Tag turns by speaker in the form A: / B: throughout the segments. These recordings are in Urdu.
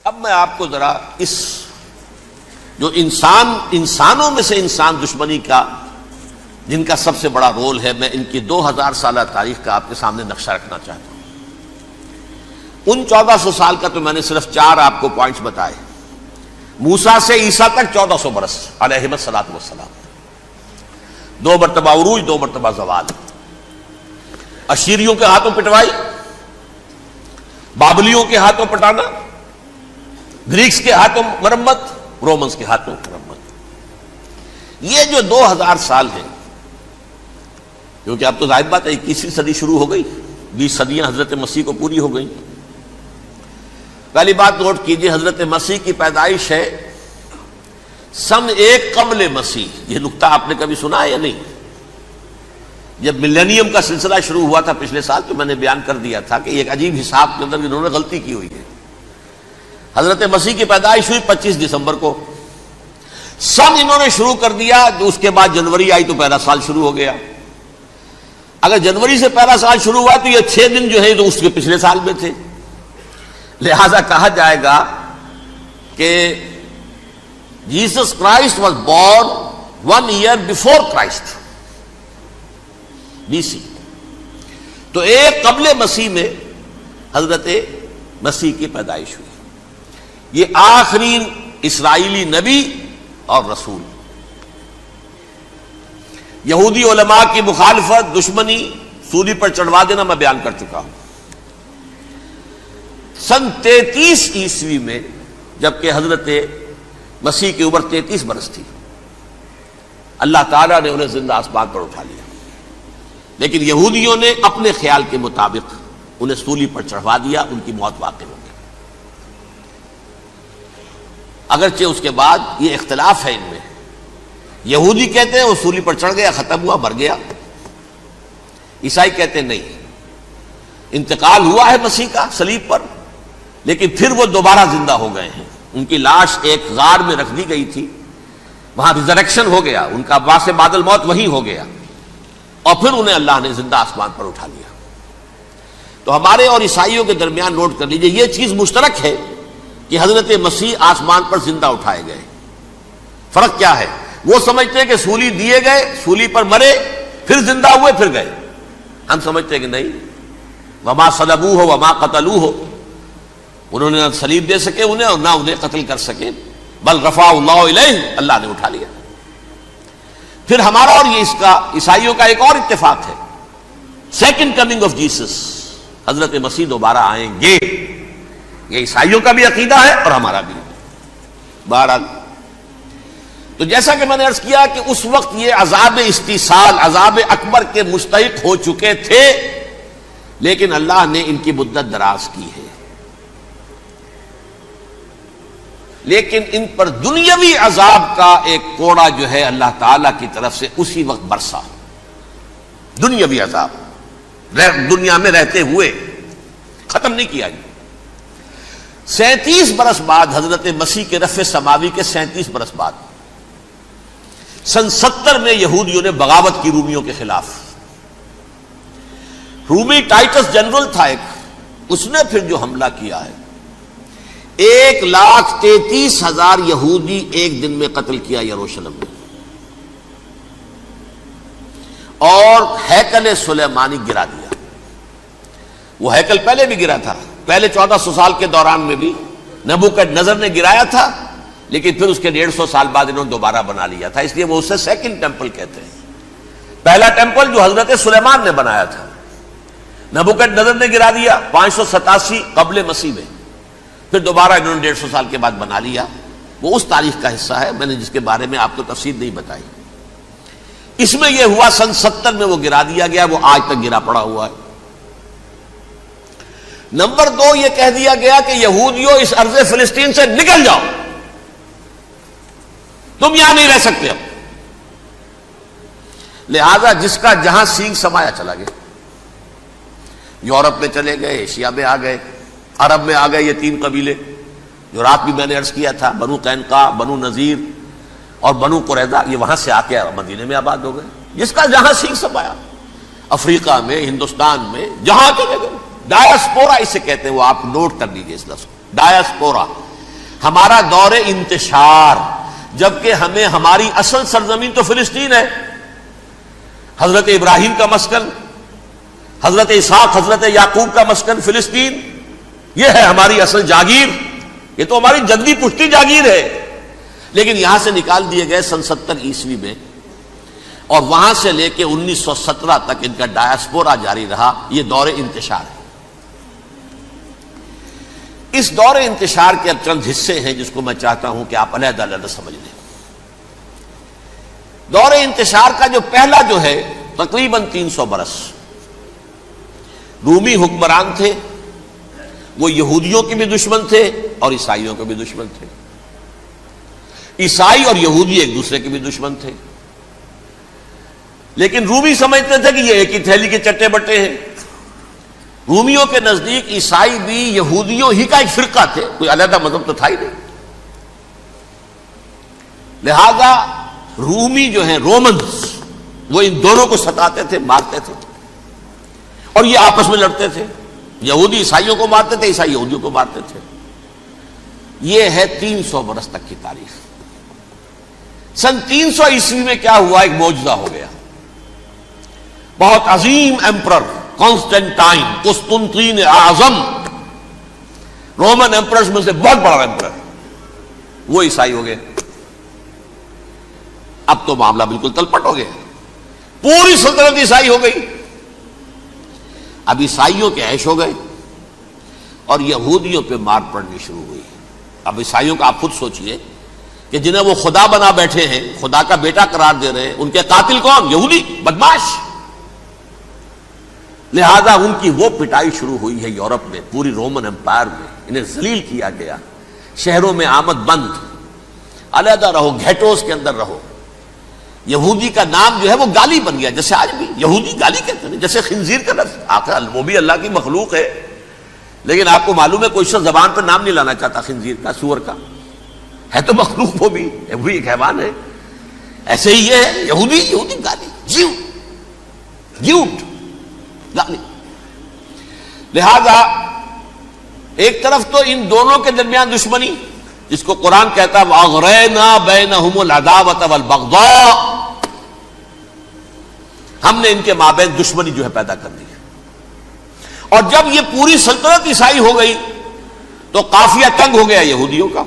A: اب میں آپ کو ذرا اس جو انسانوں میں سے انسان دشمنی کا جن کا سب سے بڑا رول ہے، میں ان کی 2000 سالہ تاریخ کا آپ کے سامنے نقشہ رکھنا چاہتا ہوں۔ ان 1400 سال کا تو میں نے صرف 4 آپ کو پوائنٹس بتائے۔ موسیٰ سے عیسیٰ تک 1400 برس علیہ الصلوۃ والسلام، 2 مرتبہ عروج، 2 مرتبہ زوال، اشیریوں کے ہاتھوں پٹوائی، بابلیوں کے ہاتھوں پٹانا، گریکس کے ہاتھوں مرمت، رومنس کے ہاتھوں مرمت۔ یہ جو 2000 سال ہیں، کیونکہ اب تو ظاہر بات ہے 21ویں صدی شروع ہو گئی، 20 صدیاں حضرت مسیح کو پوری ہو گئی۔ پہلی بات نوٹ کیجئے، حضرت مسیح کی پیدائش ہے سن 1 قبل مسیح۔ یہ نقطہ آپ نے کبھی سنا ہے یا نہیں؟ جب ملینیم کا سلسلہ شروع ہوا تھا پچھلے سال، تو میں نے بیان کر دیا تھا کہ ایک عجیب حساب کے اندر انہوں نے غلطی کی ہوئی ہے۔ حضرت مسیح کی پیدائش ہوئی 25 دسمبر کو، سن انہوں نے شروع کر دیا، اس کے بعد جنوری آئی تو پہلا سال شروع ہو گیا۔ اگر جنوری سے پہلا سال شروع ہوا تو یہ 6 دن جو ہے تو اس کے پچھلے سال میں تھے، لہذا کہا جائے گا کہ Jesus Christ was born 1 year before Christ, BC۔ تو 1 قبل مسیح میں حضرت مسیح کی پیدائش ہوئی۔ یہ آخری اسرائیلی نبی اور رسول۔ یہودی علماء کی مخالفت، دشمنی، سولی پر چڑھوا دینا میں بیان کر چکا ہوں۔ سن 33 عیسوی میں، جبکہ حضرت مسیح کی عمر 33 برس تھی، اللہ تعالیٰ نے انہیں زندہ آسمان پر اٹھا لیا، لیکن یہودیوں نے اپنے خیال کے مطابق انہیں سولی پر چڑھوا دیا، ان کی موت واقع ہو گئی۔ اگرچہ اس کے بعد یہ اختلاف ہے ان میں، یہودی کہتے ہیں وہ سولی پر چڑھ گیا، ختم ہوا، مر گیا، عیسائی کہتے ہیں نہیں، انتقال ہوا ہے مسیح کا صلیب پر، لیکن پھر وہ دوبارہ زندہ ہو گئے ہیں۔ ان کی لاش ایک غار میں رکھ دی گئی تھی، وہاں ریزریکشن ہو گیا، ان کا باعث بعد الموت وہی ہو گیا، اور پھر انہیں اللہ نے زندہ آسمان پر اٹھا لیا۔ تو ہمارے اور عیسائیوں کے درمیان نوٹ کر لیجئے، یہ چیز مشترک ہے کہ حضرت مسیح آسمان پر زندہ اٹھائے گئے۔ فرق کیا ہے؟ وہ سمجھتے ہیں کہ سولی دیے گئے، سولی پر مرے، پھر زندہ ہوئے، پھر گئے۔ ہم سمجھتے ہیں کہ نہیں، وما صلبوہ وما قتلوہ، انہوں نے نہ صلیب دے سکے انہیں اور نہ انہیں قتل کر سکے، بل رفعہ اللہ الیہ، اللہ نے اٹھا لیا۔ پھر ہمارا اور یہ اس کا عیسائیوں کا ایک اور اتفاق ہے، سیکنڈ کمنگ آف جیسس، حضرت مسیح دوبارہ آئیں گے۔ یہ عیسائیوں کا بھی عقیدہ ہے اور ہمارا بھی۔ بہرحال تو جیسا کہ میں نے عرض کیا کہ اس وقت یہ عذاب استیصال، عذاب اکبر کے مستحق ہو چکے تھے، لیکن اللہ نے ان کی مدت دراز کی ہے، لیکن ان پر دنیاوی عذاب کا ایک کوڑا جو ہے اللہ تعالی کی طرف سے اسی وقت برسا۔ دنیاوی عذاب دنیا میں رہتے ہوئے ختم نہیں کیا گیا۔ 37 برس بعد، حضرت مسیح کے رفع سماوی کے 37 برس بعد، سن 70 میں یہودیوں نے بغاوت کی رومیوں کے خلاف۔ رومی ٹائٹس جنرل تھا ایک، اس نے پھر جو حملہ کیا ہے، 1,33,000 یہودی ایک دن میں قتل کیا یروشلم میں، اور ہیکل سلیمانی گرا دیا۔ وہ ہیکل پہلے بھی گرا تھا، پہلے 1400 سال کے دوران میں بھی نبوکڈنضر نے گرایا تھا، لیکن پھر اس کے 150 سال بعد انہوں نے دوبارہ بنا لیا تھا، اس لیے وہ اسے سیکنڈ ٹیمپل کہتے ہیں۔ پہلا ٹیمپل جو حضرت سلیمان نے بنایا تھا، نبوکڈنضر نے گرا دیا 587 قبل مسیح میں، پھر دوبارہ انہوں نے 150 سال کے بعد بنا لیا۔ وہ اس تاریخ کا حصہ ہے، میں نے جس کے بارے میں آپ کو تفصیل نہیں بتائی۔ اس میں یہ ہوا سن 70 میں وہ گرا دیا گیا، وہ آج تک گرا پڑا ہوا ہے۔ نمبر 2، یہ کہہ دیا گیا کہ یہودیوں اس ارض فلسطین سے نکل جاؤ، تم یہاں نہیں رہ سکتے اب۔ لہذا جس کا جہاں سینگ سمایا چلا گیا، یورپ میں چلے گئے، ایشیا میں آ گئے، عرب میں آ گئے، یہ 3 قبیلے جو رات بھی میں نے عرض کیا تھا، بنو قینقاع، بنو نذیر اور بنو قریظہ، یہ وہاں سے آ کے مدینے میں آباد ہو گئے۔ جس کا جہاں سینگ سمایا، افریقہ میں، ہندوستان میں، جہاں چلے گئے، ڈایاسپورا اسے کہتے ہیں، وہ آپ نوٹ کر لیجیے اس لفظ کو، ڈایاسپورا، ہمارا دور انتشار، جبکہ ہمیں ہماری اصل سرزمین تو فلسطین ہے، حضرت ابراہیم کا مسکن، حضرت اسحاق حضرت یعقوب کا مسکن فلسطین، یہ ہے ہماری اصل جاگیر، یہ تو ہماری جدی پشتی جاگیر ہے، لیکن یہاں سے نکال دیے گئے سن 70 عیسوی میں، اور وہاں سے لے کے 1917 تک ان کا ڈایاسپورا جاری رہا۔ یہ دور انتشار ہے۔ اس دور انتشار کے اب چند حصے ہیں جس کو میں چاہتا ہوں کہ آپ علیحدہ علیحدہ سمجھ لیں۔ دور انتشار کا جو پہلا جو ہے تقریباً 300 برس، رومی حکمران تھے، وہ یہودیوں کے بھی دشمن تھے اور عیسائیوں کے بھی دشمن تھے، عیسائی اور یہودی ایک دوسرے کے بھی دشمن تھے، لیکن رومی سمجھتے تھے کہ یہ ایک ہی تھیلی کے چٹے بٹے ہیں۔ رومیوں کے نزدیک عیسائی بھی یہودیوں ہی کا ایک فرقہ تھے، کوئی علیحدہ مذہب تو تھا ہی نہیں، لہذا رومی جو ہیں رومنز وہ ان دونوں کو ستاتے تھے، مارتے تھے، اور یہ آپس میں لڑتے تھے، یہودی عیسائیوں کو مارتے تھے، عیسائی یہودیوں کو مارتے تھے۔ یہ ہے 300 برس تک کی تاریخ۔ سن 300 عیسوی میں کیا ہوا؟ ایک معجزہ ہو گیا۔ بہت عظیم ایمپرر کانسٹینٹائن، قسطنطین اعظم، رومن ایمپررز میں سے بہت بڑا ایمپرر، وہ عیسائی ہو گئے۔ اب تو معاملہ بالکل تلپٹ ہو گیا، پوری سلطنت عیسائی ہو گئی۔ اب عیسائیوں کے عیش ہو گئے اور یہودیوں پہ مار پڑنی شروع ہوئی۔ اب عیسائیوں کا آپ خود سوچئے کہ جنہیں وہ خدا بنا بیٹھے ہیں، خدا کا بیٹا قرار دے رہے ہیں، ان کے قاتل کون؟ یہودی بدماش۔ لہذا ان کی وہ پٹائی شروع ہوئی ہے یورپ میں، پوری رومن امپائر میں، انہیں ذلیل کیا گیا، شہروں میں آمد بند، علیحدہ رہو، گھیٹوز کے اندر رہو۔ یہودی کا نام جو ہے وہ گالی بن گیا، جیسے آج بھی یہودی گالی کہتے ہیں، جیسے خنزیر کا لفظ، آخر وہ بھی اللہ کی مخلوق ہے، لیکن آپ کو معلوم ہے کوئی شخص زبان پہ نام نہیں لانا چاہتا خنزیر کا، سور کا، ہے تو مخلوق وہ بھی ایک حیوان ہے۔ ایسے ہی یہ ہے یہودی گالی، جیوٹ گالی۔ لہذا ایک طرف تو ان دونوں کے درمیان دشمنی، جس کو قرآن کہتا ہے وَأَغْرَيْنَا بَيْنَهُمُ الْعَدَاوَةَ وَالْبَغْضَاءَ، ہم نے ان کے مابین دشمنی جو ہے پیدا کر دی۔ اور جب یہ پوری سلطنت عیسائی ہو گئی تو قافیہ تنگ ہو گیا یہودیوں کا۔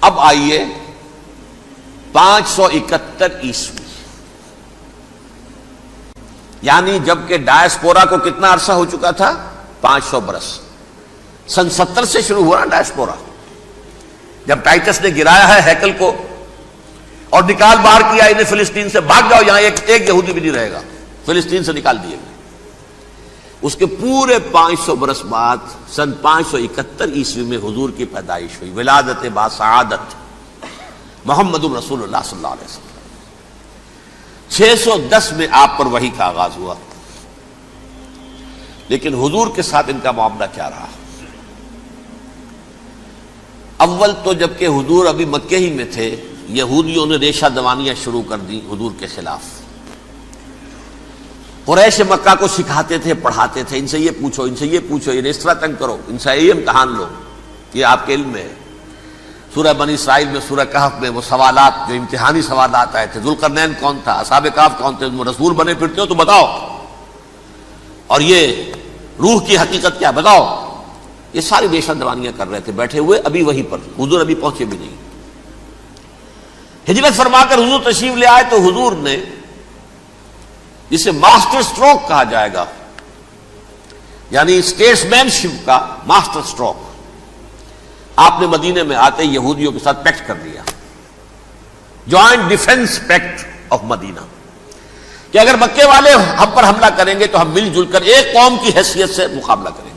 A: اب آئیے 571 عیسوی، یعنی جبکہ ڈایاسپورا کو کتنا عرصہ ہو چکا تھا؟ 500 برس۔ سن 70 سے شروع ہوا نا ڈایاسپورا، جب ٹائٹس نے گرایا ہے ہیکل کو اور نکال باہر کیا انہیں فلسطین سے، بھاگ جاؤ یہاں ایک یہودی بھی نہیں رہے گا، فلسطین سے نکال دیے گئے۔ اس کے پورے 500 برس بعد سن 571 عیسوی میں حضور کی پیدائش ہوئی، ولادت باسعادت محمد رسول اللہ صلی اللہ علیہ وسلم۔ 610 میں آپ پر وحی کا آغاز ہوا، لیکن حضور کے ساتھ ان کا معاملہ کیا رہا؟ اول تو جبکہ حضور ابھی مکے ہی میں تھے، یہودیوں نے ریشہ دوانیاں شروع کر دی حضور کے خلاف۔ قریش مکہ کو سکھاتے تھے، پڑھاتے تھے، ان سے یہ پوچھو، ان سے یہ پوچھو، انہیں اس طرح تنگ کرو، ان سے یہ امتحان لو، یہ آپ کے علم میں ہے۔ سورہ بنی اسرائیل میں، سورہ کہف میں وہ سوالات جو امتحانی سوالات آئے تھے، ذوالقرنین کون تھا، اصحاب کہف کون تھے، تم رسول بنے پھرتے ہو تو بتاؤ، اور یہ روح کی حقیقت کیا بتاؤ۔ یہ ساری ریشہ دوانیاں کر رہے تھے بیٹھے ہوئے، ابھی وہیں پر، حضور ابھی پہنچے بھی نہیں۔ ہجرت فرما کر حضور تشریف لے آئے تو حضور نے، جسے ماسٹر سٹروک کہا جائے گا، یعنی اسٹیٹس مین شپ کا ماسٹر سٹروک، آپ نے مدینے میں آتے یہودیوں کے ساتھ پیکٹ کر دیا، جوائنٹ ڈیفنس پیکٹ آف مدینہ، کہ اگر مکے والے ہم پر حملہ کریں گے تو ہم مل جل کر ایک قوم کی حیثیت سے مقابلہ کریں گے۔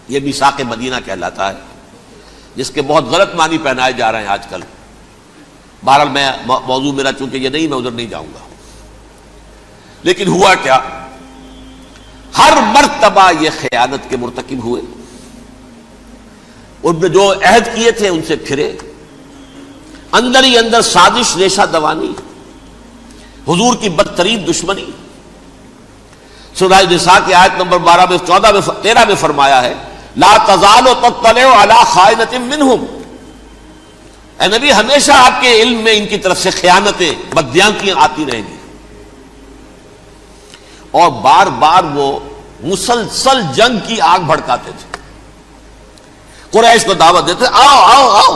A: یہ میثاق مدینہ کہلاتا ہے، جس کے بہت غلط معنی پہنائے جا رہے ہیں آج کل۔ بہرحال میں موضوع میرا چونکہ یہ نہیں، میں ادھر نہیں جاؤں گا، لیکن ہوا کیا؟ ہر مرتبہ یہ خیانت کے مرتکب ہوئے، ان نے جو عہد کیے تھے ان سے پھرے، اندر ہی اندر سازش، ریشہ دوانی، حضور کی بدترین دشمنی۔ سورہ نساء کی آیت نمبر 13 میں فرمایا ہے لا تزال تطلع علی خائنۃ منہم، اے نبی ہمیشہ آپ کے علم میں ان کی طرف سے خیانتیں، بددیانتیاں آتی رہیں گی. اور بار بار وہ مسلسل جنگ کی آگ بھڑکاتے تھے. قریش کو دعوت دیتے، آؤ آؤ آؤ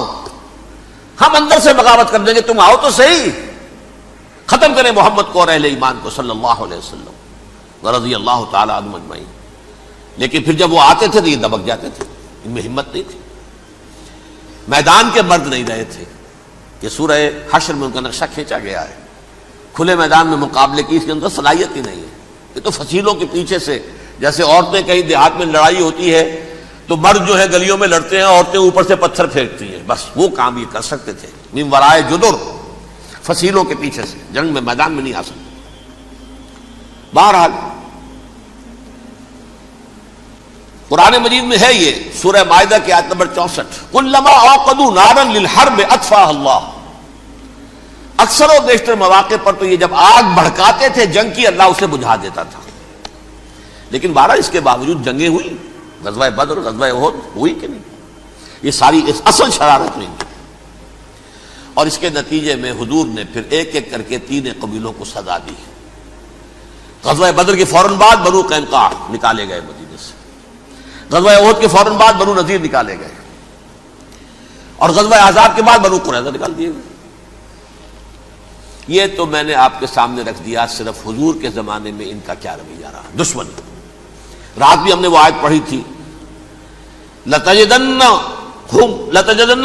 A: ہم اندر سے بغاوت کر دیں گے، تم آؤ تو صحیح، ختم کریں محمد کو اور اہل ایمان کو صلی اللہ علیہ وسلم ورضی اللہ تعالی عنہم اجمعین. لیکن پھر جب وہ آتے تھے تو یہ دبک جاتے تھے، ان میں ہمت نہیں تھی، میدان کے مرد نہیں رہے تھے. یہ سورہ حشر میں ان کا نقشہ کھینچا گیا ہے. کھلے میدان میں مقابلے کی اس کے اندر صلاحیت ہی نہیں ہے. یہ تو فصیلوں کے پیچھے سے، جیسے عورتیں کہیں دیہات میں لڑائی ہوتی ہے تو مرد جو ہے گلیوں میں لڑتے ہیں، عورتیں اوپر سے پتھر پھینکتی ہیں، بس وہ کام یہ کر سکتے تھے. من ورائے جدر، فصیلوں کے پیچھے سے، جنگ میں میدان میں نہیں آ سکتے. بہرحال قرآن مجید میں ہے یہ سورہ مائدہ کی آیت نمبر 64، کلما اوقدوا نارا للحرب اطفاها اللہ. اکثر و بیشتر مواقع پر تو یہ جب آگ بھڑکاتے تھے جنگ کی، اللہ اسے بجھا دیتا تھا. لیکن بہرحال اس کے باوجود جنگیں ہوئی، غزوہ بدر، غزوہ احد ہوئی کہ نہیں؟ یہ ساری اس اصل شرارت نہیں. اور اس کے نتیجے میں حضور نے پھر ایک ایک کر کے 3 قبیلوں کو سزا دی. غزوہ بدر کے فوراً بعد بنو قینقاع نکالے گئے مدینے سے، غزوہ احد کے فوراً بعد بنو نذیر نکالے گئے، اور غزوہ احزاب کے بعد بنو قریظہ نکال دیے گئے. یہ تو میں نے آپ کے سامنے رکھ دیا صرف حضور کے زمانے میں ان کا کیا رویہ رہا. دشمنی، رات بھی ہم نے وہ آیت پڑھی تھی، لَتَجِدَنَّ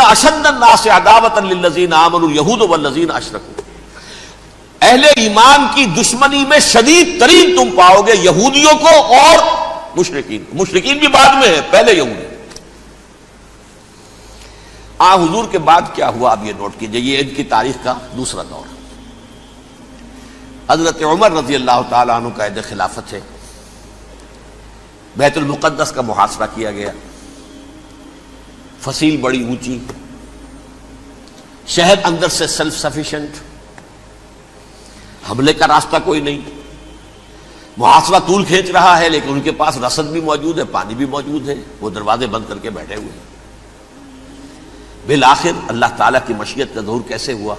A: أَشَدَّ النَّاسِ عَدَاوَةً لِلَّذِينَ آمَنُوا الْيَهُودُ وَالَّذِينَ أَشْرَكُوا. اہل ایمان کی دشمنی میں شدید ترین تم پاؤ گے یہودیوں کو اور مشرکین. مشرکین بھی بعد میں ہے، پہلے یہودی. حضور کے بعد کیا ہوا اب یہ نوٹ کیجئے، یہ ان کی تاریخ کا دوسرا دور. حضرت عمر رضی اللہ تعالی عنہ کا عہد خلافت ہے. بیت المقدس کا محاصرہ کیا گیا، فصیل بڑی اونچی، شہر اندر سے سیلف سفیشینٹ، حملے کا راستہ کوئی نہیں، محاصرہ طول کھینچ رہا ہے، لیکن ان کے پاس رسد بھی موجود ہے، پانی بھی موجود ہے، وہ دروازے بند کر کے بیٹھے ہوئے ہیں. بالآخر اللہ تعالیٰ کی مشیت کا ظہور کیسے ہوا؟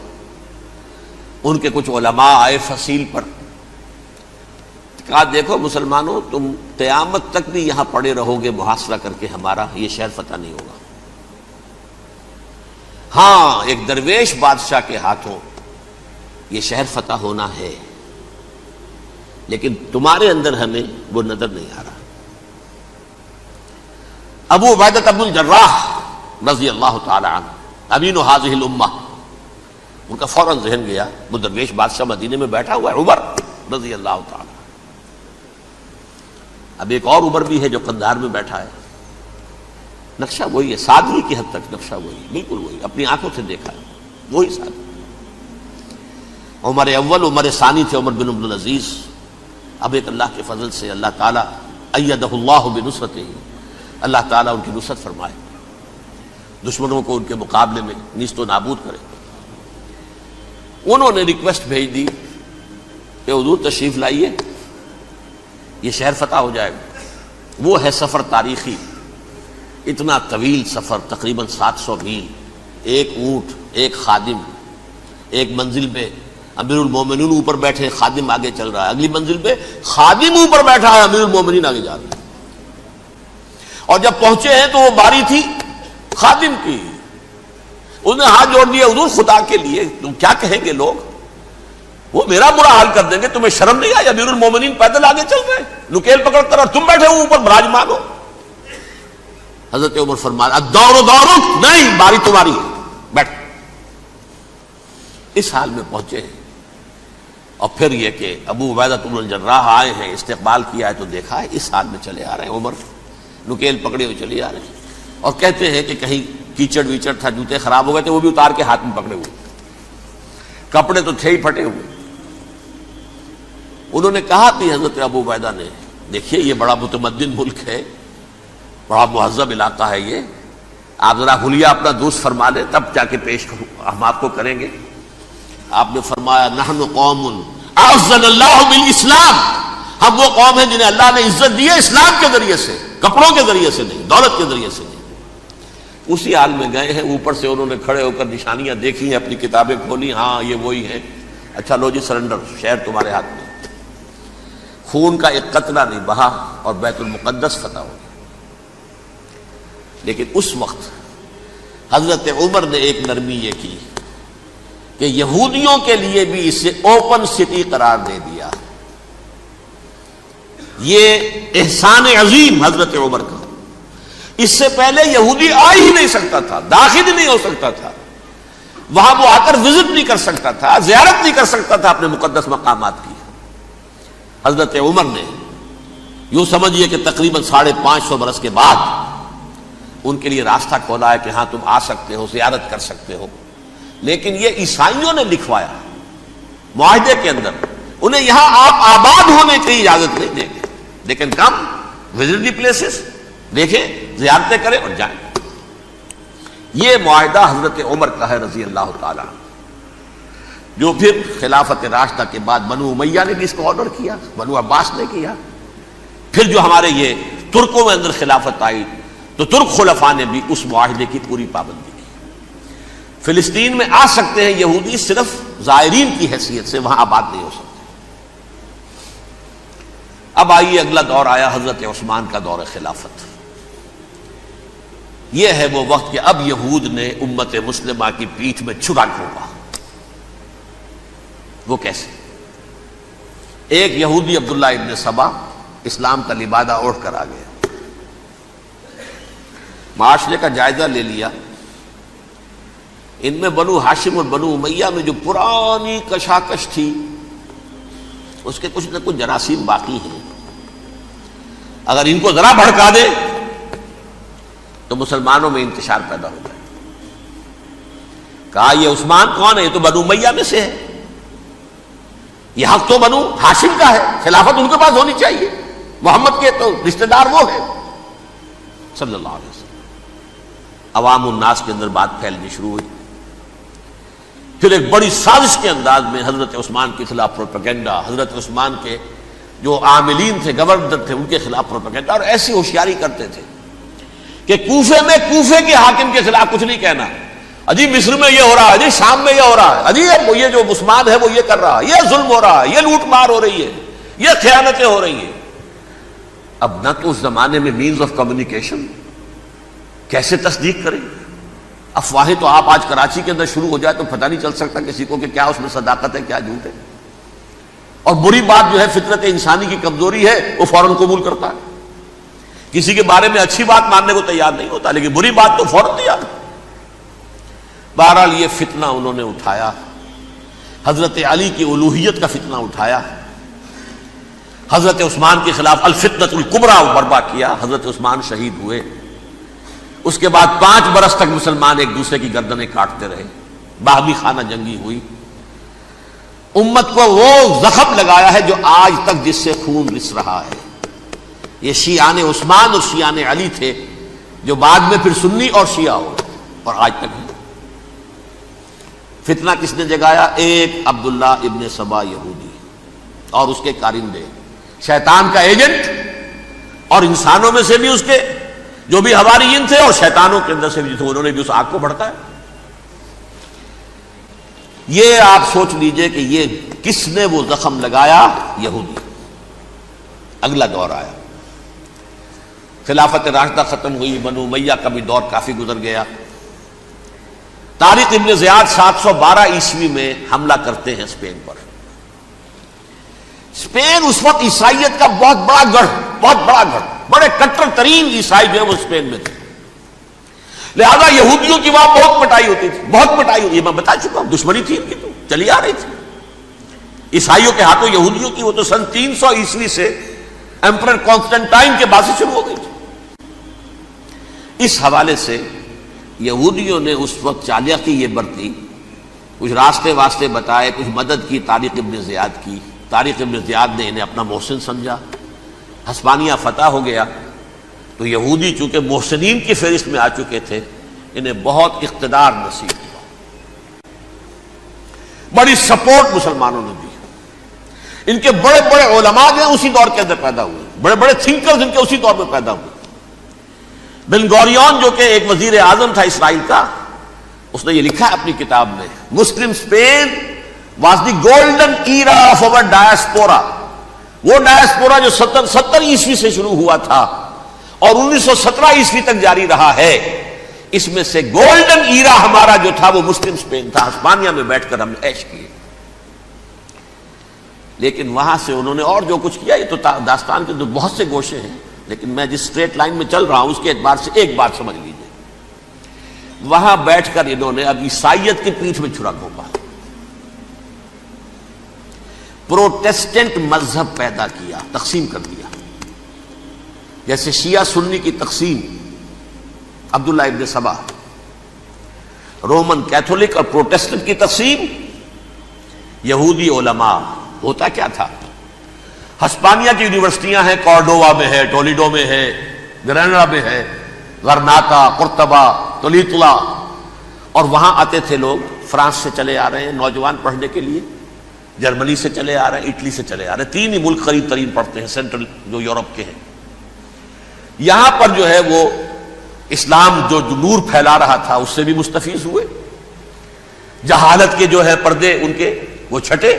A: ان کے کچھ علماء آئے فصیل پر، کہا دیکھو مسلمانوں، تم قیامت تک بھی یہاں پڑے رہو گے محاصرہ کر کے، ہمارا یہ شہر فتح نہیں ہوگا. ہاں ایک درویش بادشاہ کے ہاتھوں یہ شہر فتح ہونا ہے، لیکن تمہارے اندر ہمیں وہ نظر نہیں آ رہا. ابو عبیدہ بن الجراح رضی اللہ تعالی عنہ، امین هذه الامہ، ان کا فوراً ذہن گیا وہ درویش بادشاہ مدینے میں بیٹھا ہوا ہے، عمر رضی اللہ تعالی. اب ایک اور عمر بھی ہے جو قندھار میں بیٹھا ہے. نقشہ وہی ہے، سادگی کی حد تک نقشہ وہی، بالکل وہی، اپنی آنکھوں سے دیکھا ہے، وہی سادگی. عمر اول، عمر ثانی تھے عمر بن عبدالعزیز. اب ایک اللہ کے فضل سے اللہ تعالیٰ ایدہ اللہ بنصرتہ، اللہ تعالیٰ ان کی نصرت فرمائے، دشمنوں کو ان کے مقابلے میں نیست و نابود کرے. انہوں نے ریکویسٹ بھیج دی کہ حضور تشریف لائیے، یہ شہر فتح ہو جائے گا. وہ ہے سفر تاریخی، اتنا طویل سفر، تقریباً 700 میل، ایک اونٹ، ایک خادم، ایک منزل پہ امیر المومنین اوپر بیٹھے، خادم آگے چل رہا ہے، اگلی منزل پہ خادم اوپر بیٹھا ہے، امیر المومنین آگے جا رہے ہیں. اور جب پہنچے ہیں تو وہ باری تھی خادم کی. انہوں نے ہاتھ جوڑ دیا، حضور خدا کے لیے تم کیا کہیں گے لوگ، وہ میرا برا حال کر دیں گے، تمہیں شرم نہیں آئی؟ امیر المومنین پیدل آگے چل رہے ہیں نکیل پکڑ کر، اور تم بیٹھے ہو اوپر براجمان ہو. حضرت عمر فرمایا الدور دورک، نہیں باری تمہاری ہے، بیٹھ. اس حال میں پہنچے ہیں. اور پھر یہ کہ ابو عبیدہ بن الجراح آئے ہیں، استقبال کیا ہے تو دیکھا ہے اس حال میں چلے آ رہے ہیں. عمر نکیل پکڑے ہوئے چلے آ رہے ہیں، اور کہتے ہیں کہ کہیں کیچڑ ویچڑ تھا، جوتے خراب ہو گئے تھے، وہ بھی اتار کے ہاتھ میں پکڑے ہوئے، کپڑے تو تھے ہی پھٹے ہوئے. انہوں نے کہا کہ حضرت ابو عبیدہ نے، دیکھیے یہ بڑا متمدن ملک ہے، بڑا مہذب علاقہ ہے، یہ آپ ذرا حلیہ اپنا درست فرما لیں تب جا کے پیش ہم آپ کو کریں گے. آپ نے فرمایا نحن قوم اعزنا اللہ بالاسلام، ہم وہ قوم ہیں جنہیں اللہ نے عزت دی ہے اسلام کے ذریعے سے. کپڑوں کے ذریعے سے نہیں، دولت کے ذریعے سے نہیں۔ اسی حال میں گئے ہیں، اوپر سے انہوں نے کھڑے ہو کر نشانیاں دیکھی ہیں، اپنی کتابیں کھولی، ہاں یہ وہی ہیں، اچھا لو جی سرنڈر، شہر تمہارے ہاتھ میں۔ خون کا ایک قطرہ نہیں بہا اور بیت المقدس فتح ہو گیا۔ لیکن اس وقت حضرت عمر نے ایک نرمی یہ کی کہ یہودیوں کے لیے بھی اسے اوپن سٹی قرار دے دیا۔ یہ احسان عظیم حضرت عمر کا، اس سے پہلے یہودی آ ہی نہیں سکتا تھا، داخل ہی نہیں ہو سکتا تھا، وہاں وہ آ کر وزٹ نہیں کر سکتا تھا، زیارت نہیں کر سکتا تھا اپنے مقدس مقامات کی۔ حضرت عمر نے یوں سمجھیے کہ تقریباً 550 برس کے بعد ان کے لیے راستہ کھولا ہے کہ ہاں تم آ سکتے ہو، زیارت کر سکتے ہو۔ لیکن یہ عیسائیوں نے لکھوایا معاہدے کے اندر، انہیں یہاں آپ آباد ہونے کی اجازت نہیں دیں گے، لیکن کم وزٹ دی پلیسز، دیکھیں، زیارتیں کریں اور جائیں۔ یہ معاہدہ حضرت عمر کا ہے رضی اللہ تعالیٰ، جو پھر خلافت راشدہ کے بعد بنو امیہ نے بھی اس کو آرڈر کیا، بنو عباس نے کیا، پھر جو ہمارے یہ ترکوں میں اندر خلافت آئی تو ترک خلفاء نے بھی اس معاہدے کی پوری پابندی کی۔ فلسطین میں آ سکتے ہیں یہودی صرف زائرین کی حیثیت سے، وہاں آباد نہیں ہو سکتے۔ اب آئیے اگلا دور آیا حضرت عثمان کا دور خلافت۔ یہ ہے وہ وقت کہ اب یہود نے امت مسلمہ کی پیٹھ میں چھرا گھونپا۔ وہ کیسے؟ ایک یہودی عبداللہ ابن سبا اسلام کا لبادہ اوڑھ کر آ گیا، معاشرے کا جائزہ لے لیا، ان میں بنو ہاشم اور بنو امیہ میں جو پرانی کشاکش تھی اس کے کچھ نہ کچھ جراثیم باقی ہیں، اگر ان کو ذرا بھڑکا دے تو مسلمانوں میں انتشار پیدا ہو جائے۔ کہا یہ عثمان کون ہے؟ یہ تو بنو امیہ میں سے ہے، یہ حق تو بنو ہاشم کا ہے، خلافت ان کے پاس ہونی چاہیے، محمد کے تو رشتہ دار وہ ہے صلی اللہ علیہ وسلم۔ عوام الناس کے اندر بات پھیلنی شروع ہوئی، پھر ایک بڑی سازش کے انداز میں حضرت عثمان کے خلاف پروپیگنڈا، حضرت عثمان کے جو عاملین تھے، گورنر تھے، ان کے خلاف پروپیگنڈا، اور ایسی ہوشیاری کرتے تھے کہ کوفے میں کوفے کے حاکم کے خلاف کچھ نہیں کہنا، اجی مصر میں یہ ہو رہا ہے، اجی شام میں یہ ہو رہا ہے، اجی یہ جو عثمان ہے وہ یہ کر رہا ہے، یہ ظلم ہو رہا ہے، یہ لوٹ مار ہو رہی ہے، یہ خیانتیں ہو رہی ہیں۔ اب نہ تو اس زمانے میں مینز آف کمیونیکیشن، کیسے تصدیق کریں؟ افواہیں تو آپ آج کراچی کے اندر شروع ہو جائے تو پتہ نہیں چل سکتا کسی کو کہ کیا اس میں صداقت ہے، کیا جھوٹ ہے، اور بری بات جو ہے فطرت انسانی کی کمزوری ہے وہ فوراً قبول کرتا ہے، کسی کے بارے میں اچھی بات ماننے کو تیار نہیں ہوتا، لیکن بری بات تو فوراً تیار۔ بہرحال یہ فتنہ انہوں نے اٹھایا، حضرت علی کی الوہیت کا فتنہ اٹھایا، حضرت عثمان کے خلاف الفتنۃ الکبریٰ برپا کیا، حضرت عثمان شہید ہوئے۔ اس کے بعد 5 برس تک مسلمان ایک دوسرے کی گردنیں کاٹتے رہے، باہمی خانہ جنگی ہوئی، امت کو وہ زخم لگایا ہے جو آج تک جس سے خون رس رہا ہے۔ یہ شیعان عثمان اور شیعان علی تھے جو بعد میں پھر سنی اور شیعہ ہو اور آج تک ہے۔ فتنہ کس نے جگایا؟ ایک عبداللہ ابن سبا یہودی اور اس کے کارندے، شیطان کا ایجنٹ، اور انسانوں میں سے بھی اس کے جو بھی حواریین تھے اور شیطانوں کے اندر سے بھی تھے، انہوں نے بھی اس آگ کو بھڑکایا۔ یہ آپ سوچ لیجئے کہ یہ کس نے وہ زخم لگایا؟ یہودی۔ اگلا دور آیا، خلافت راشدہ ختم ہوئی، بنو امیہ کا بھی دور کافی گزر گیا۔ طارق ابن زیاد 712 عیسوی میں حملہ کرتے ہیں اسپین پر۔ اسپین اس وقت عیسائیت کا بہت بڑا گڑھ، بڑے کٹر ترین عیسائی جو ہے وہ اسپین میں تھے، لہذا یہودیوں کی وہاں بہت پٹائی ہوتی تھی، بہت پٹائی ہوتی، یہ میں بتا چکا ہوں، دشمنی تھی ان کی تو چلی آ رہی تھی عیسائیوں کے ہاتھوں یہودیوں کی، وہ تو سن 300 عیسوی سے ایمپرر کانسٹنٹائن کے بعد سے شروع ہو گئی تھی۔ اس حوالے سے یہودیوں نے اس وقت چالاکی یہ برتی، کچھ راستے واسطے بتائے، کچھ مدد کی طارق ابن زیاد کی۔ طارق ابن زیاد نے انہیں اپنا محسن سمجھا، ہسپانیہ فتح ہو گیا تو یہودی چونکہ محسنین کی فہرست میں آ چکے تھے، انہیں بہت اقتدار نصیب ہوا، بڑی سپورٹ مسلمانوں نے دی۔ ان کے بڑے بڑے علماء جو ہیں اسی دور کے اندر پیدا ہوئے، بڑے بڑے تھنکرز ان کے اسی دور میں پیدا ہوئے۔ بن گوریون جو کہ ایک وزیر اعظم تھا اسرائیل کا، اس نے یہ لکھا ہے اپنی کتاب میں، Muslim Spain was the golden era of our diaspora. وہ ڈائسپورا جو 70 عیسوی سے شروع ہوا تھا اور 1917 عیسوی تک جاری رہا ہے، اس میں سے گولڈن ایرا ہمارا جو تھا وہ مسلم اسپین تھا. ہسپانیہ میں بیٹھ کر ہم نے عیش کیے. لیکن وہاں سے انہوں نے اور جو کچھ کیا، یہ تو داستان کے بہت سے گوشے ہیں، لیکن میں جس اسٹریٹ لائن میں چل رہا ہوں اس کے اعتبار سے ایک بات سمجھ لیجیے. وہاں بیٹھ کر انہوں نے اب عیسائیت کی پیٹھ میں چھرا گھونپا، پروٹیسٹنٹ مذہب پیدا کیا، تقسیم کر دیا. جیسے شیعہ سنی کی تقسیم عبداللہ ابن سبا، رومن کیتھولک اور پروٹیسٹنٹ کی تقسیم یہودی علماء. ہوتا کیا تھا، ہسپانیہ کی یونیورسٹیاں ہیں، کارڈووا میں ہے، ٹولیڈو میں ہے، گریناڈا میں ہے، غرناطہ، قرطبہ، تولیتلا، اور وہاں آتے تھے لوگ. فرانس سے چلے آ رہے ہیں نوجوان پڑھنے کے لیے، جرمنی سے چلے آ رہے ہیں، اٹلی سے چلے آ رہے ہیں. 3 ہی ملک قریب ترین پڑھتے ہیں سینٹرل جو یورپ کے ہیں. یہاں پر جو ہے وہ اسلام جو نور پھیلا رہا تھا اس سے بھی مستفیض ہوئے. جہالت کے جو ہے پردے ان کے وہ چھٹے.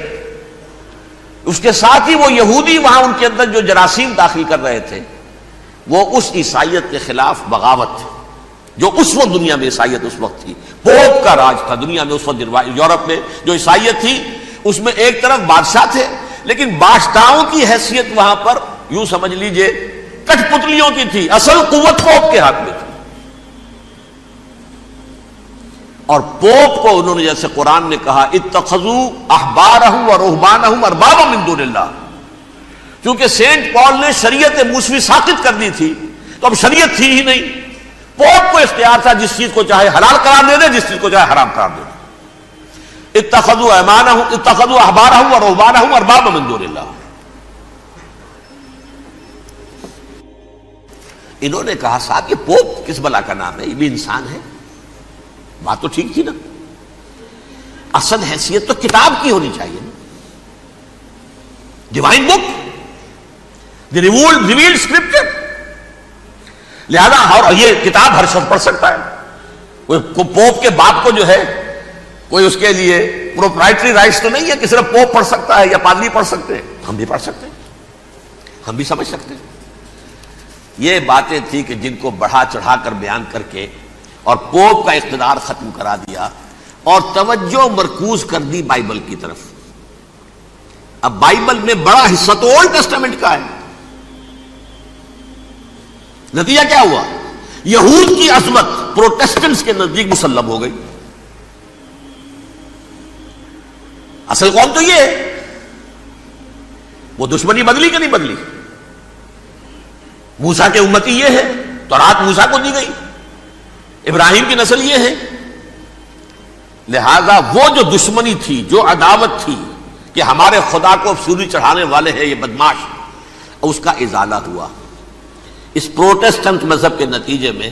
A: اس کے ساتھ ہی وہ یہودی وہاں ان کے اندر جو جراثیم داخل کر رہے تھے وہ اس عیسائیت کے خلاف بغاوت تھی جو اس وقت دنیا میں عیسائیت اس وقت تھی. پوپ کا راج تھا دنیا میں اس وقت. یورپ میں جو عیسائیت تھی اس میں ایک طرف بادشاہ تھے، لیکن بادشاہوں کی حیثیت وہاں پر یوں سمجھ لیجئے کٹ پتلیوں کی تھی. اصل قوت پوپ کے ہاتھ میں تھی. اور پوپ کو انہوں نے جیسے قرآن نے کہا اتخذوا احبارهم ورهبانهم اربابا من دون اللہ، کیونکہ سینٹ پال نے شریعت موسوی ساقط کر دی تھی تو اب شریعت تھی ہی نہیں. پوپ کو اختیار تھا جس چیز کو چاہے حلال قرار دے دے، جس چیز کو چاہے حرام قرار دے دے. اتخذوا احبارهم ورهبانهم اربابا من دون اللہ. انہوں نے کہا صاحب یہ پوپ کس بلا کا نام ہے، یہ بھی انسان ہے. بات تو ٹھیک تھی نا، اصل حیثیت تو کتاب کی ہونی چاہیے نا، ڈیوائن بک، دی ریویلڈ اسکرپچر. لہذا اور یہ کتاب ہر شخص پڑھ سکتا ہے. کوئی پوپ کے باپ کو جو ہے کوئی اس کے لیے پروپرائٹری رائٹس تو نہیں ہے کہ صرف پوپ پڑھ سکتا ہے یا پادری پڑھ سکتے ہیں. ہم بھی پڑھ سکتے ہیں، ہم بھی سمجھ سکتے ہیں. یہ باتیں تھی کہ جن کو بڑھا چڑھا کر بیان کر کے اور پوپ کا اقتدار ختم کرا دیا اور توجہ مرکوز کر دی بائبل کی طرف. اب بائبل میں بڑا حصہ تو اولڈ ٹیسٹامنٹ کا ہے. نتیجہ کیا ہوا، یہود کی عظمت پروٹیسٹنٹس کے نزدیک مسلم ہو گئی. اصل قوم تو یہ ہے، وہ دشمنی بدلی کہ نہیں بدلی. موسیٰ کے امتی یہ ہے، تورات موسیٰ کو دی گئی، ابراہیم کی نسل یہ ہے. لہذا وہ جو دشمنی تھی، جو عداوت تھی کہ ہمارے خدا کو سوری چڑھانے والے ہیں یہ بدماش، اس کا ازالہ ہوا اس پروٹیسٹنٹ مذہب کے نتیجے میں.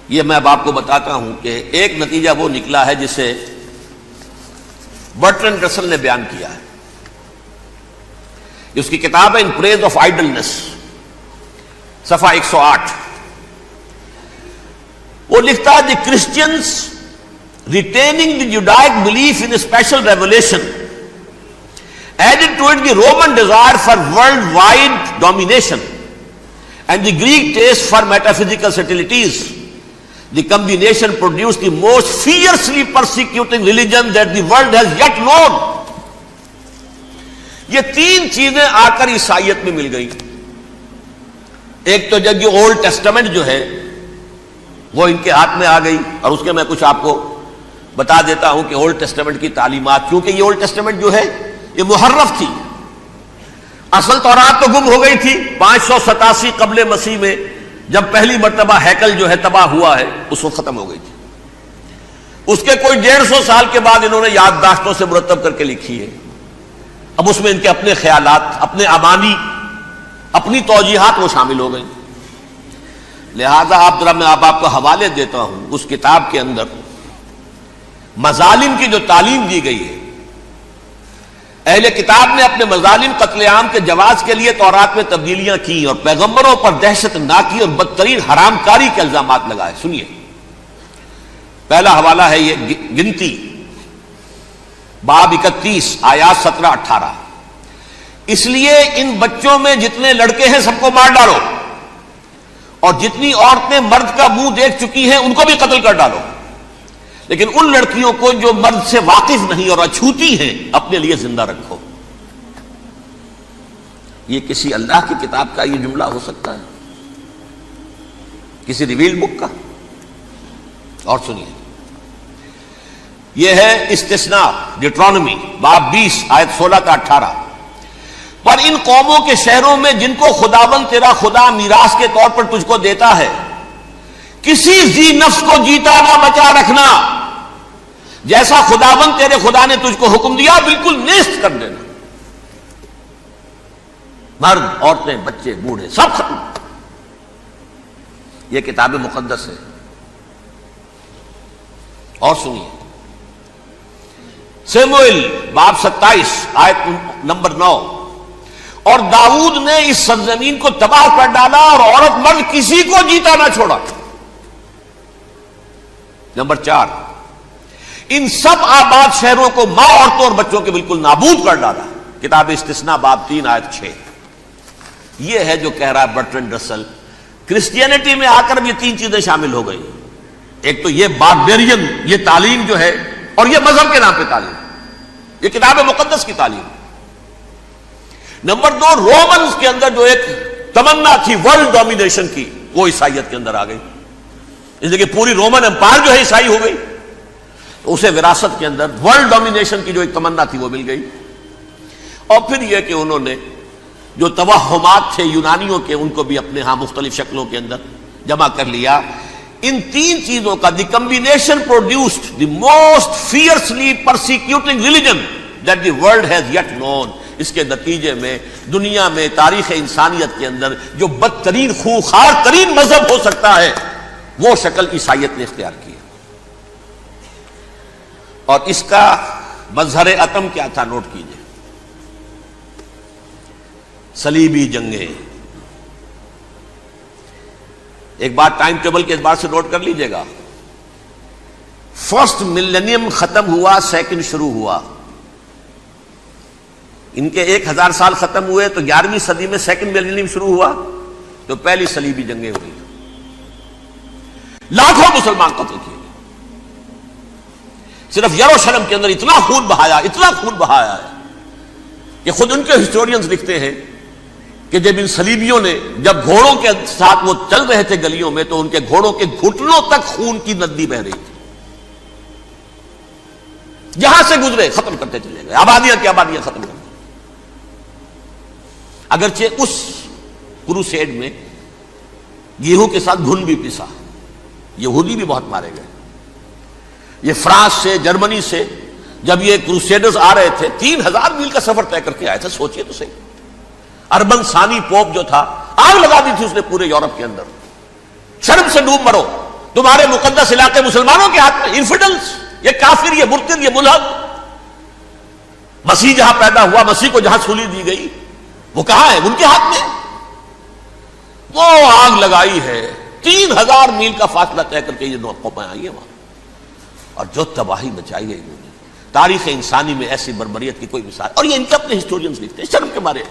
A: یہ میں اب آپ کو بتاتا ہوں کہ ایک نتیجہ وہ نکلا ہے جسے برٹرنڈ رسل نے بیان کیا ہے. اس کی کتاب ہے ان پریز آف آئیڈلنس، صفحہ 108. وہ لکھتا ہے the Christians retaining the Judaic belief in special revelation added to it the Roman desire for worldwide domination and the Greek taste for metaphysical subtleties. The combination produce the most fiercely persecuting religion that the world has yet known. یہ 3 چیزیں آ کر عیسائیت میں مل گئی. ایک تو جب یہ اولڈ ٹیسٹامنٹ جو ہے وہ ان کے ہاتھ میں آ گئی، اور اس کے میں کچھ آپ کو بتا دیتا ہوں کہ اولڈ ٹیسٹامنٹ کی تعلیمات، کیونکہ یہ اولڈ ٹیسٹامنٹ جو ہے یہ محرف تھی. اصل تورات تو گم ہو گئی تھی 587 قبل مسیح میں، جب پہلی مرتبہ ہیکل جو ہے تباہ ہوا ہے اس وقت ختم ہو گئی تھی. اس کے کوئی 150 سال کے بعد انہوں نے یادداشتوں سے مرتب کر کے لکھی ہے. اب اس میں ان کے اپنے خیالات، اپنے امانی، اپنی توجیحات وہ شامل ہو گئی. لہذا میں آپ کو حوالے دیتا ہوں اس کتاب کے اندر مظالم کی جو تعلیم دی گئی ہے اہل کتاب نے اپنے مظالم قتل عام کے جواز کے لیے تورات میں تبدیلیاں کی اور پیغمبروں پر دہشت ناکی اور بدترین حرام کاری کے الزامات لگائے. سنیے، پہلا حوالہ ہے یہ گنتی باب 31 آیات 17-18. اس لیے ان بچوں میں جتنے لڑکے ہیں سب کو مار ڈالو، اور جتنی عورتیں مرد کا منہ دیکھ چکی ہیں ان کو بھی قتل کر ڈالو، لیکن ان لڑکیوں کو جو مرد سے واقف نہیں اور اچھوتی ہیں اپنے لیے زندہ رکھو. یہ کسی اللہ کی کتاب کا یہ جملہ ہو سکتا ہے؟ کسی ریویل بک کا؟ اور سنیے، یہ ہے استثناء ڈیٹرانومی باب 20 آیت 16-18. پر ان قوموں کے شہروں میں جن کو خداوند تیرا خدا میراث کے طور پر تجھ کو دیتا ہے، کسی ذی نفس کو جیتا نہ بچا رکھنا، جیسا خداوند تیرے خدا نے تجھ کو حکم دیا بالکل نیست کر دینا. مرد، عورتیں، بچے، بوڑھے سب ختم. یہ کتاب مقدس ہے. اور سنیے، سموئیل باب 27 آیت نمبر 9. اور داؤد نے اس سرزمین کو تباہ کر ڈالا اور عورت مرد کسی کو جیتا نہ چھوڑا. نمبر 4، ان سب آباد شہروں کو ماں، عورتوں اور بچوں کے بالکل نابود کر ڈالا. کتاب استثناء باب 3 آیت 6. یہ ہے جو کہہ رہا ہے برٹرنڈ رسل، کرسچینٹی میں آ کر بھی یہ تین چیزیں شامل ہو گئی. ایک تو یہ باربیرین یہ تعلیم جو ہے، اور یہ مذہب کے نام پہ تعلیم، یہ کتاب مقدس کی تعلیم. نمبر 2، رومنز کے اندر جو ایک تمنا تھی ورلڈ ڈومینیشن کی، وہ عیسائیت کے اندر آ گئی. اس لیے کہ پوری رومن امپائر جو ہے عیسائی ہو گئی، تو اسے وراثت کے اندر ورلڈ ڈومینیشن کی جو ایک تمنا تھی وہ مل گئی. اور پھر یہ کہ انہوں نے جو توہمات تھے یونانیوں کے، ان کو بھی اپنے ہاں مختلف شکلوں کے اندر جمع کر لیا. ان تین چیزوں کا the combination produced the most fiercely persecuting religion that the world has yet known. اس کے نتیجے میں دنیا میں تاریخ انسانیت کے اندر جو بدترین خونخوار ترین مذہب ہو سکتا ہے وہ شکل عیسائیت نے اختیار کی. اور اس کا مظہر عتم کیا تھا؟ نوٹ کیجئے، صلیبی جنگیں. ایک بات ٹائم ٹیبل کے اعتبار سے نوٹ کر لیجئے گا. فرسٹ ملینیم ختم ہوا، سیکنڈ شروع ہوا. ان کے 1000 سال ختم ہوئے تو 11ویں صدی میں سیکنڈ ملینیم شروع ہوا، تو پہلی صلیبی جنگیں ہوئی. لاکھوں مسلمان قتل کیے. صرف یروشلم کے اندر اتنا خون بہایا ہے کہ خود ان کے ہسٹورینز لکھتے ہیں کہ جب ان صلیبیوں نے جب گھوڑوں کے ساتھ وہ چل رہے تھے گلیوں میں، تو ان کے گھوڑوں کے گھٹنوں تک خون کی ندی بہ رہی تھی. جہاں سے گزرے ختم کرتے چلے گئے، آبادیاں کی آبادیاں ختم کر دی. اگرچہ اس کروسیڈ میں گیہوں کے ساتھ گھن بھی پسا، یہودی بھی بہت مارے گئے. یہ فرانس سے، جرمنی سے جب یہ کروسیڈرز آ رہے تھے، 3000 میل کا سفر طے کر کے آئے تھے. سوچئے تو صحیح. اربن ثانی پوپ جو تھا، آگ لگا دی تھی اس نے پورے یورپ کے اندر. شرم سے ڈوب مرو، تمہارے مقدس علاقے مسلمانوں کے ہاتھ میں. انفیڈلز، یہ کافر، یہ مرتد، یہ ملحد. مسیح جہاں پیدا ہوا، مسیح کو جہاں سولی دی گئی، وہ کہاں ہے؟ ان کے ہاتھ میں. وہ آگ لگائی ہے، 3000 میل کا فاصلہ طے کر کے یہ قومیں آئی ہیں وہاں، اور جو تباہی مچائی ہے انہوں نے. تاریخ انسانی میں ایسی بربریت کی کوئی مثال. اور یہ ان کے اپنے ہسٹورینز لکھتے ہیں. شرم کے مارے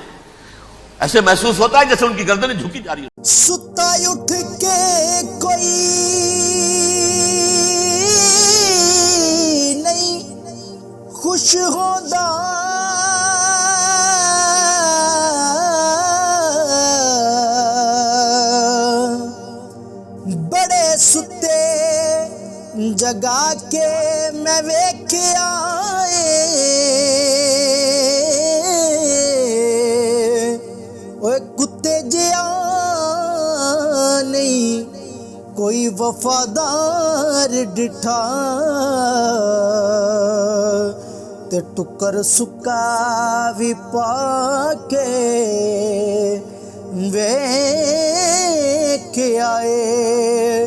A: ایسے محسوس ہوتا ہے جیسے ان کی گردنیں جھکی جا رہی ہیں.
B: ستا اٹھ کے کوئی نہیں خوش ہوتا، بڑے ستے جگا کے میں ویکھیا کتے جیا نہیں کوئی وفادار ڈٹھا، تے ٹکر سکا بھی پا کے ویکھ آئے.